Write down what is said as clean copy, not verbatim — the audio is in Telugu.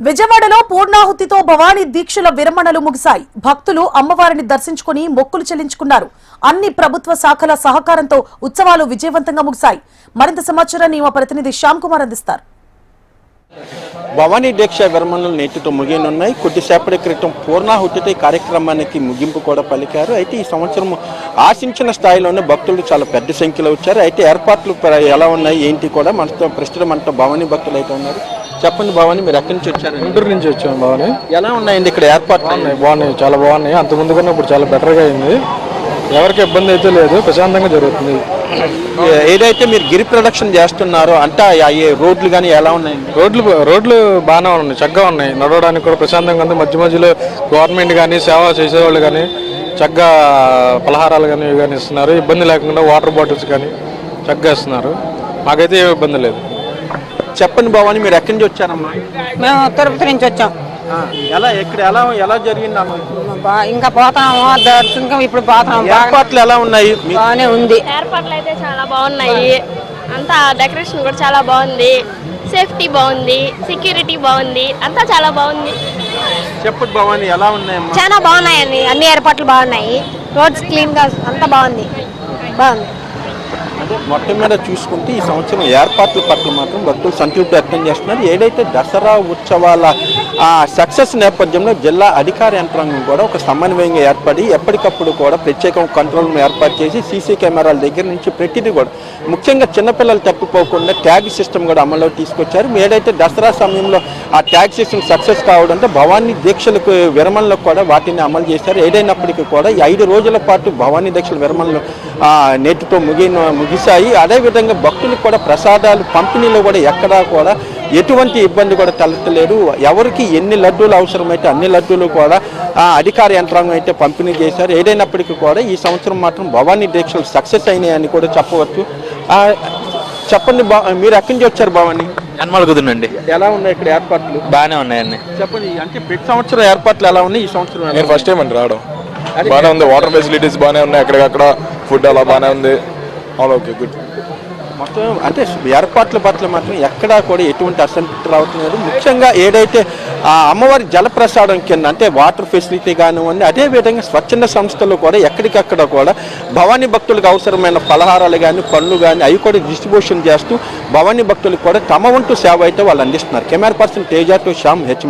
విజయవాడలో పూర్ణాహుతితో భవానీ దీక్షల విరమణలు ముగిశాయి. భక్తులు అమ్మవారిని దర్శించుకుని మొక్కులు చెల్లించుకున్నారు. అన్ని ప్రభుత్వ శాఖల సహకారంతో ఉత్సవాలు విజయవంతంగా ముగిశాయి. మరింత సమాచారాన్ని మా ప్రతినిధి శ్యామ్ కుమార్ అందిస్తారు. భవానీ దీక్ష విరమణలు నేటితో ముగియనున్నాయి. కొద్దిసేపటి క్రితం పూర్ణాహుతి కార్యక్రమానికి ముగింపు కూడా పలికారు. అయితే ఈ సంవత్సరం ఆశించిన స్థాయిలోనే భక్తులు చాలా పెద్ద సంఖ్యలో వచ్చారు. అయితే ఏర్పాట్లు ఎలా ఉన్నాయి ఏంటి కూడా మనతో ప్రస్తుతం మనతో భవానీ భక్తులు అయితే ఉన్నారు. చెప్పండి భవానీ, మీరు ఎక్కడి నుంచి వచ్చారు? గుంటూరు నుంచి వచ్చాము. భవానీ ఎలా ఉన్నాయండి ఇక్కడ ఏర్పాట్లు? బాగున్నాయి, చాలా బాగున్నాయి. అంత ముందు కన్నా ఇప్పుడు చాలా బెటర్గా అయింది. ఎవరికి ఇబ్బంది అయితే లేదు, ప్రశాంతంగా జరుగుతుంది. ఏదైతే మీరు గిరి ప్రదక్షిణ చేస్తున్నారో అంటే రోడ్లు కానీ ఎలా ఉన్నాయండి? రోడ్లు బాగానే ఉన్నాయి, చక్కగా ఉన్నాయి. నడవడానికి కూడా ప్రశాంతంగా ఉంది. మధ్య మధ్యలో గవర్నమెంట్ కానీ సేవ చేసేవాళ్ళు కానీ చక్కగా పలహారాలు కానీ ఇవి కానీ ఇస్తున్నారు. ఇబ్బంది లేకుండా వాటర్ బాటిల్స్ కానీ చక్కగా ఇస్తున్నారు. మాకైతే ఏమి ఇబ్బంది లేదు. చెప్పండి భవానీ, మీరు ఎక్కడి నుంచి వచ్చారమ్మా? మేము తిరుపతి నుంచి వచ్చాం. ఎలా జరిగింది? ఇంకా పోతాము దర్శనం, ఇప్పుడు పోతాము. ఏర్పాట్లు ఎలా ఉన్నాయి? బాగానే ఉంది. ఏర్పాట్లు అయితే చాలా బాగున్నాయి. అంతా డెకరేషన్ కూడా చాలా బాగుంది. సేఫ్టీ బాగుంది, సెక్యూరిటీ బాగుంది, అంతా చాలా బాగుంది. చెప్పండి భవానీ, ఎలా ఉన్నాయమ్మా? చాలా బాగున్నాయండి, అన్ని ఏర్పాట్లు బాగున్నాయి. రోడ్స్ క్లీన్ గా అంతా బాగుంది. అంటే మొత్తం మీద చూసుకుంటే ఈ సంవత్సరం ఏర్పాట్ల పట్ల మాత్రం భక్తులు సంతృప్తి వ్యక్తం చేస్తున్నారు. ఏదైతే దసరా ఉత్సవాల సక్సెస్ నేపథ్యంలో జిల్లా అధికార యంత్రాంగం కూడా ఒక సమన్వయంగా ఏర్పడి ఎప్పటికప్పుడు కూడా ప్రత్యేక కంట్రోల్ ఏర్పాటు చేసి సీసీ కెమెరాల దగ్గర నుంచి ప్రతిదీ కూడా ముఖ్యంగా చిన్నపిల్లలు తప్పిపోకుండా ట్యాగ్ సిస్టమ్ కూడా అమల్లో తీసుకొచ్చారు. ఏదైతే దసరా సమయంలో ఆ ట్యాగ్ సిస్టమ్ సక్సెస్ కావడంతో భవానీ దీక్షలకు విరమణలకు కూడా వాటిని అమలు చేశారు. ఏదైనప్పటికీ కూడా ఈ 5 రోజుల పాటు భవానీ దీక్షల విరమణలు నేటితో ముగిశాయి. అదేవిధంగా భక్తులకు కూడా ప్రసాదాలు పంపిణీలో కూడా ఎక్కడా కూడా ఎటువంటి ఇబ్బంది కూడా తలెత్తలేదు. ఎవరికి ఎన్ని లడ్డూలు అవసరమైతే అన్ని లడ్డూలు కూడా అధికార యంత్రాంగం అయితే పంపిణీ చేశారు. ఏదైనప్పటికీ కూడా ఈ సంవత్సరం మాత్రం భవానీ దీక్షలు సక్సెస్ అయినాయని కూడా చెప్పవచ్చు. చెప్పండి, మీరు ఎక్కడి నుంచి వచ్చారు భవానీ? యనమల కుదురునండి. ఎలా ఉన్నాయి ఇక్కడ ఏర్పాట్లు? బాగానే ఉన్నాయండి. చెప్పండి, అంటే ప్రతి సంవత్సరం ఏర్పాట్లు ఎలా ఉన్నాయి? ఈ సంవత్సరం నేను ఫస్ట్ టైం అండి రావడం. బాగానే ఉంది, వాటర్ ఫెసిలిటీస్ బాగానే ఉన్నాయి. ఎక్కడికక్కడ ఫుడ్ అలా బాగానే ఉంది. Okay, good. మొత్తం అంటే ఏర్పాట్ల పట్ల మాత్రం ఎక్కడా కూడా ఎటువంటి అసంతృప్తి రావట్లేదు. ముఖ్యంగా ఏదైతే అమ్మవారి జలప్రసాదం కింద అంటే వాటర్ ఫెసిలిటీ కానివ్వండి, అదేవిధంగా స్వచ్ఛంద సంస్థలు కూడా ఎక్కడికక్కడ కూడా భవానీ భక్తులకు అవసరమైన పలహారాలు కానీ పండ్లు కానీ అవి కూడా డిస్ట్రిబ్యూషన్ చేస్తూ భవానీ భక్తులకు కూడా తమ వంతు సేవ అయితే వాళ్ళు అందిస్తున్నారు. Camera person Teja to Shyam, H.